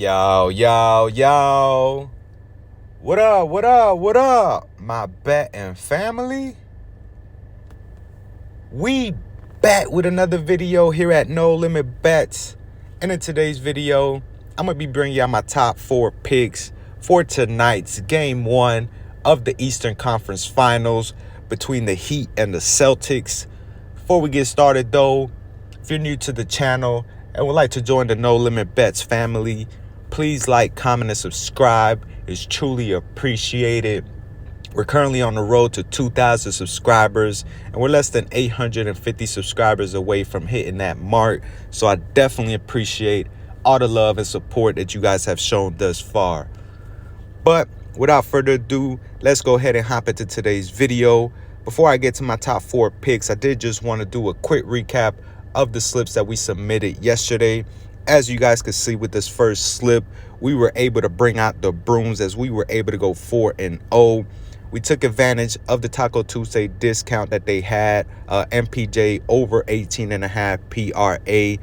Yo. What up, my betting family? We back with another video here at No Limit Bets. And in today's video, I'm going to be bringing y'all my top 4 picks for tonight's Game 1 of the Eastern Conference Finals between the Heat and the Celtics. Before we get started, though, if you're new to the channel and would like to join the No Limit Bets family, please like, comment, and subscribe. It's truly appreciated. We're currently on the road to 2,000 subscribers, and we're less than 850 subscribers away from hitting that mark. So I definitely appreciate all the love and support that you guys have shown thus far. But without further ado, let's go ahead and hop into today's video. Before I get to my top 4 picks, I did just want to do a quick recap of the slips that we submitted yesterday. As you guys could see with this first slip, we were able to bring out the brooms as we were able to go 4-0. We took advantage of the Taco Tuesday discount that they had. MPJ over 18.5 PRA.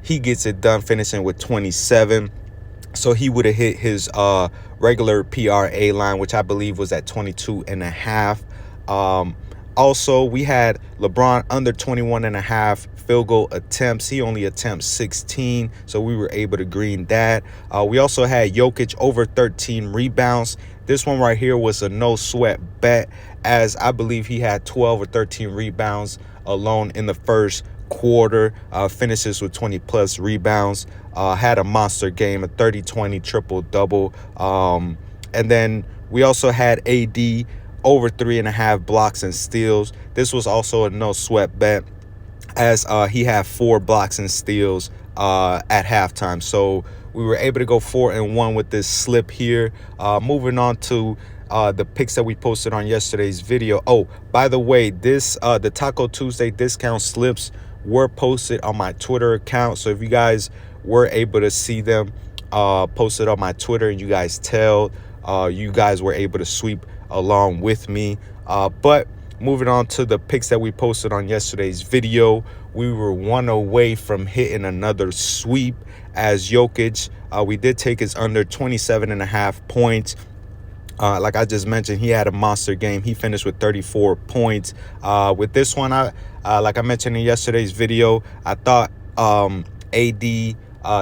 He gets it done finishing with 27. So he would have hit his regular PRA line, which I believe was at 22.5. Also, we had LeBron under 21.5 field goal attempts. He only attempts 16, so we were able to green that. We also had Jokic over 13 rebounds. This one right here was a no sweat bet, as I believe he had 12 or 13 rebounds alone in the first quarter. Finishes with 20 plus rebounds. Had a monster game, a 30-20 triple-double. And then we also had AD over 3.5 blocks and steals. This was also a no sweat bet, as he had 4 blocks and steals at halftime. So we were able to go 4-1 with this slip here. Moving on to the picks that we posted on yesterday's video. Oh, by the way, this the Taco Tuesday discount slips were posted on my Twitter account. So if you guys were able to see them posted on my Twitter and you guys you guys were able to sweep along with me. But moving on to the picks that we posted on yesterday's video, we were 1 away from hitting another sweep as Jokic. We did take his under 27.5 points. Like I just mentioned, he had a monster game. He finished with 34 points. With this one, like I mentioned in yesterday's video, I thought AD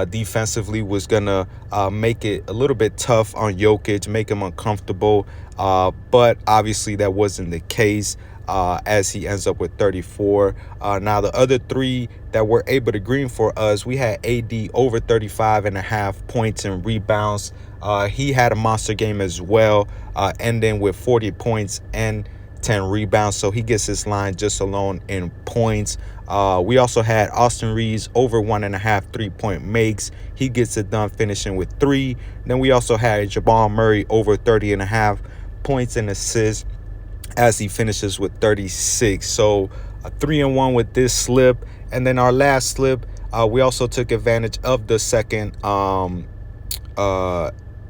defensively was gonna make it a little bit tough on Jokic, make him uncomfortable, but obviously that wasn't the case, as he ends up with 34. Now the other 3 that were able to green for us, we had AD over 35.5 points and rebounds. He had a monster game as well, ending with 40 points and 10 rebounds, so he gets his line just alone in points. We also had Austin Reeves over 1.5 3-point makes. He gets it done finishing with 3. Then we also had Jamal Murray over 30.5 points and assists, as he finishes with 36. So a 3-1 with this slip. And then our last slip, we also took advantage of the second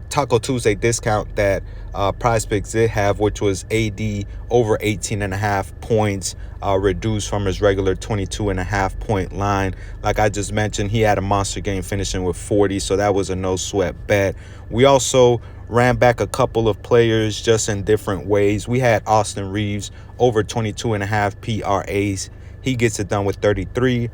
Taco Tuesday discount that PrizePicks did have, which was AD over 18.5 points, reduced from his regular 22.5 point line. Like I just mentioned, he had a monster game finishing with 40, so that was a no sweat bet. We also ran back a couple of players just in different ways. We had Austin Reeves over 22.5 PRAs. He gets it done with 33.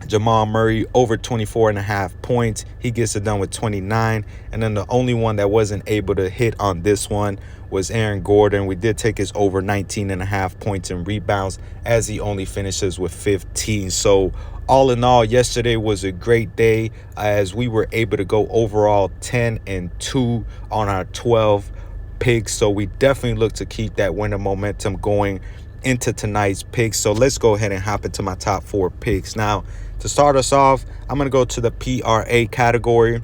Jamal Murray over 24.5 points. He gets it done with 29. And then the only one that wasn't able to hit on this one was Aaron Gordon. We did take his over 19.5 points and rebounds, as he only finishes with 15. So all in all, yesterday was a great day, as we were able to go overall 10-2 on our 12 picks. So we definitely look to keep that winning momentum going into tonight's picks. So let's go ahead and hop into my top 4 picks. Now, to start us off, I'm going to go to the PRA category, and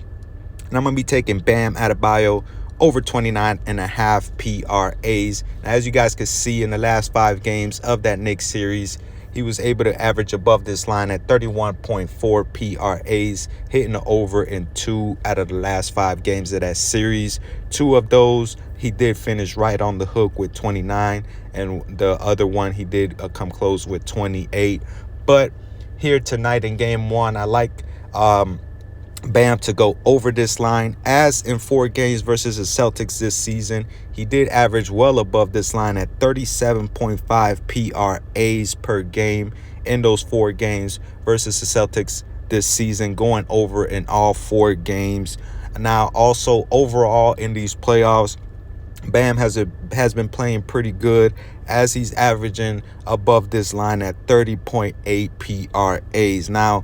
I'm going to be taking Bam Adebayo over 29.5 PRAs. Now, as you guys can see, in the last 5 games of that Knicks series, he was able to average above this line at 31.4 PRAs, hitting the over in 2 out of the last 5 games of that series. 2 of those, he did finish right on the hook with 29, and the other one he did come close with 28. But here tonight in Game 1, I like Bam to go over this line. As in 4 games versus the Celtics this season, he did average well above this line at 37.5 PRAs per game in those 4 games versus the Celtics this season, going over in all 4 games. Now, also overall in these playoffs, Bam has been playing pretty good, as he's averaging above this line at 30.8 PRAs. Now,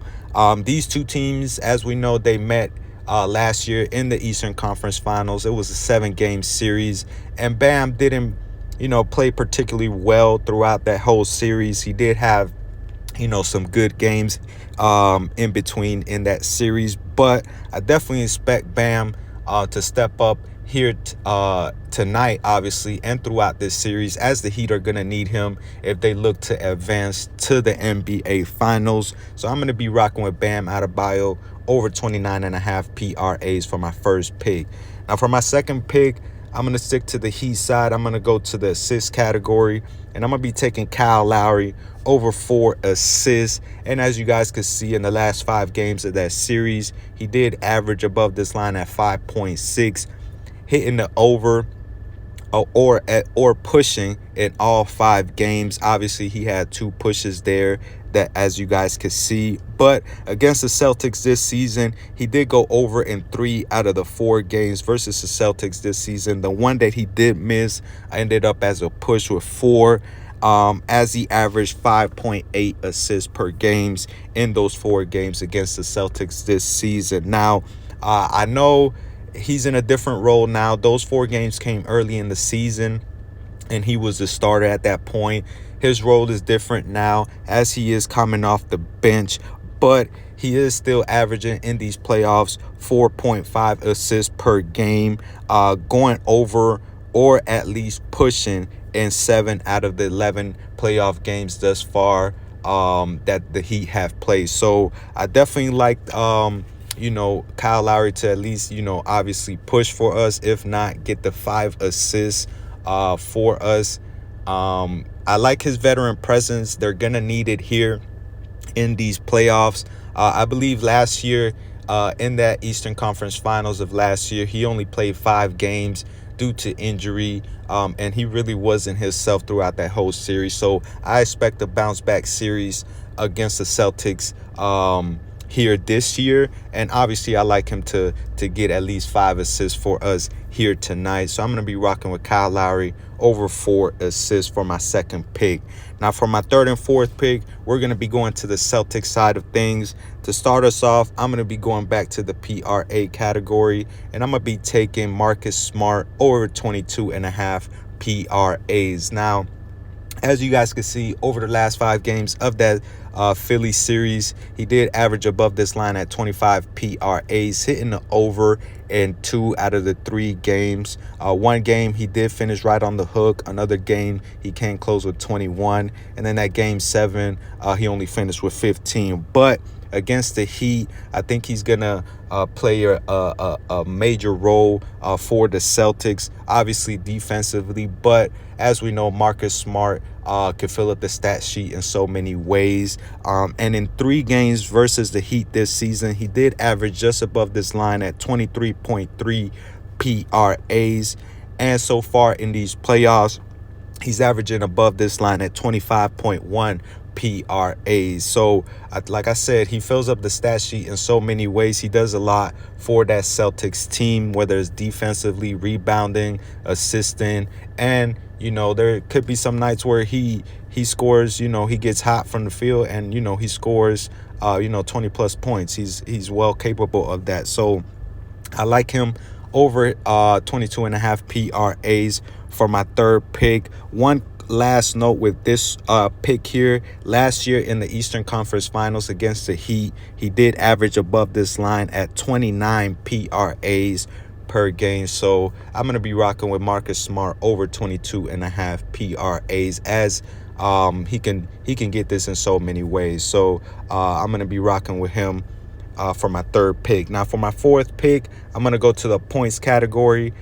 these two teams, as we know, they met last year in the Eastern Conference Finals. It was a 7-game series, and Bam didn't, play particularly well throughout that whole series. He did have, some good games in between in that series, but I definitely expect Bam to step up here tonight, obviously, and throughout this series, as the Heat are going to need him if they look to advance to the NBA Finals. So I'm going to be rocking with Bam Adebayo over 29.5 PRAs for my first pick. Now, for my second pick, I'm going to stick to the Heat side. I'm going to go to the assist category, and I'm going to be taking Kyle Lowry over 4 assists. And as you guys could see in the last 5 games of that series, he did average above this line at 5.6, hitting the over or pushing in all 5 games. Obviously, he had 2 pushes there, that as you guys could see. But against the Celtics this season, he did go over in 3 out of the 4 games versus the Celtics this season. The one that he did miss ended up as a push with 4, as he averaged 5.8 assists per games in those 4 games against the Celtics this season. Now, I know he's in a different role now. Those 4 games came early in the season, and he was the starter at that point. His role is different now, as he is coming off the bench, but he is still averaging in these playoffs 4.5 assists per game, going over or at least pushing in 7 out of the 11 playoff games thus far that the Heat have played. So I definitely like Kyle Lowry to at least, obviously push for us, if not get the 5 assists for us. I like his veteran presence. They're going to need it here in these playoffs. I believe last year in that Eastern Conference Finals of last year, he only played 5 games due to injury, and he really wasn't himself throughout that whole series. So I expect a bounce back series against the Celtics here this year, and obviously I like him to get at least 5 assists for us here tonight. So I'm going to be rocking with Kyle Lowry over 4 assists for my second pick. Now, for my third and fourth pick, we're going to be going to the Celtics side of things. To start us off, I'm going to be going back to the PRA category, and I'm going to be taking Marcus Smart over 22.5 PRAs. Now, as you guys can see, over the last 5 games of that Philly series, he did average above this line at 25 PRAs, hitting the over in 2 out of the 3 games. One game, he did finish right on the hook. Another game, he came close with 21. And then that game 7, he only finished with 15. But against the Heat, I think he's going to play a major role for the Celtics, obviously defensively. But as we know, Marcus Smart could fill up the stat sheet in so many ways. And in 3 games versus the Heat this season, he did average just above this line at 23.3 PRAs. And so far in these playoffs, he's averaging above this line at 25.1 PRAs. So like I said, he fills up the stat sheet in so many ways. He does a lot for that Celtics team, whether it's defensively, rebounding, assisting, and there could be some nights where he scores, he gets hot from the field, and he scores 20 plus points. He's well capable of that. So I like him over 22.5 PRAs for my third pick. One last note with this pick here: last year in the Eastern Conference Finals against the Heat, he did average above this line at 29 PRAs per game. So I'm going to be rocking with Marcus Smart over 22.5 PRAs, as he can get this in so many ways. So I'm going to be rocking with him for my third pick. Now, for my fourth pick, I'm going to go to the points category.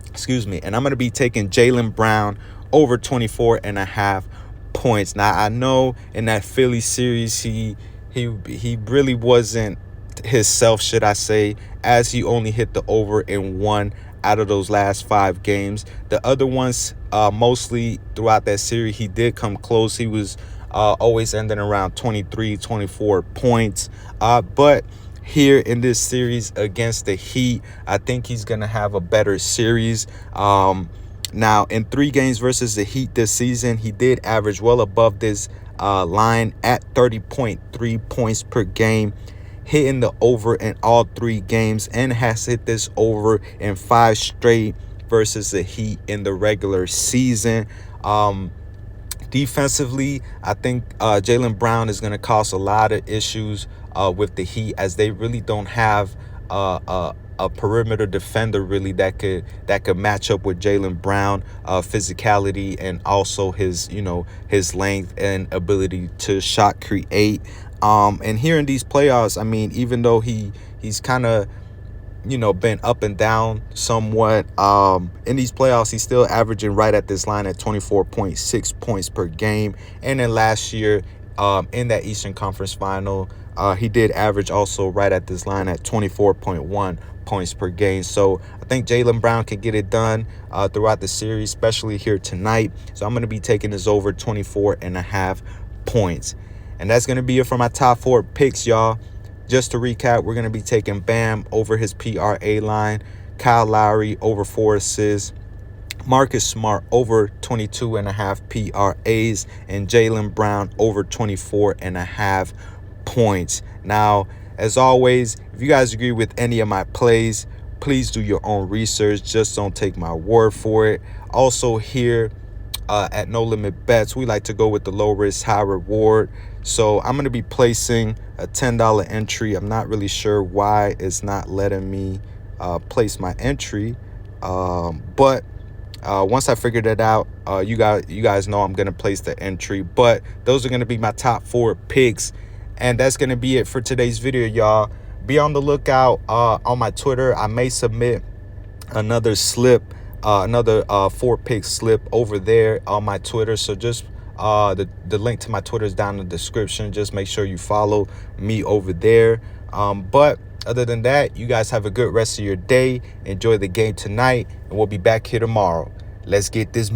Excuse me. And I'm going to be taking Jalen Brown over 24.5 points. Now, I know in that Philly series, he really wasn't himself, should I say, as he only hit the over in 1 out of those last 5 games. The other ones, mostly throughout that series, he did come close. He was always ending around 23, 24 points. But here in this series against the Heat, I think he's going to have a better series. Now, in 3 games versus the Heat this season, he did average well above this line at 30.3 points per game, hitting the over in all 3 games, and has hit this over in 5 straight versus the Heat in the regular season. Defensively, I think Jalen Brown is going to cause a lot of issues with the Heat, as they really don't have a perimeter defender really that could match up with Jalen Brown physicality, and also his length and ability to shot create. And here in these playoffs, I mean, even though he's kind of been up and down somewhat, in these playoffs he's still averaging right at this line at 24.6 points per game. And then last year, in that Eastern Conference Final, he did average also right at this line at 24.1 points per game. So I think Jalen Brown can get it done throughout the series, especially here tonight. So I'm going to be taking this over 24.5 points. And that's going to be it for my top 4 picks, y'all. Just to recap, we're going to be taking Bam over his PRA line, Kyle Lowry over 4 assists, Marcus Smart over 22.5 PRAs, and Jalen Brown over 24.5 points. Now, as always, if you guys agree with any of my plays, please do your own research. Just don't take my word for it. Also, here at No Limit Bets, we like to go with the low risk, high reward. So I'm going to be placing a $10 entry. I'm not really sure why it's not letting me place my entry. But once I figured it out, you guys know I'm going to place the entry. But those are going to be my top 4 picks. And that's going to be it for today's video, y'all. Be on the lookout on my Twitter. I may submit another slip, another 4-pick slip over there on my Twitter. So just the link to my Twitter is down in the description. Just make sure you follow me over there. But other than that, you guys have a good rest of your day. Enjoy the game tonight, and we'll be back here tomorrow. Let's get this money.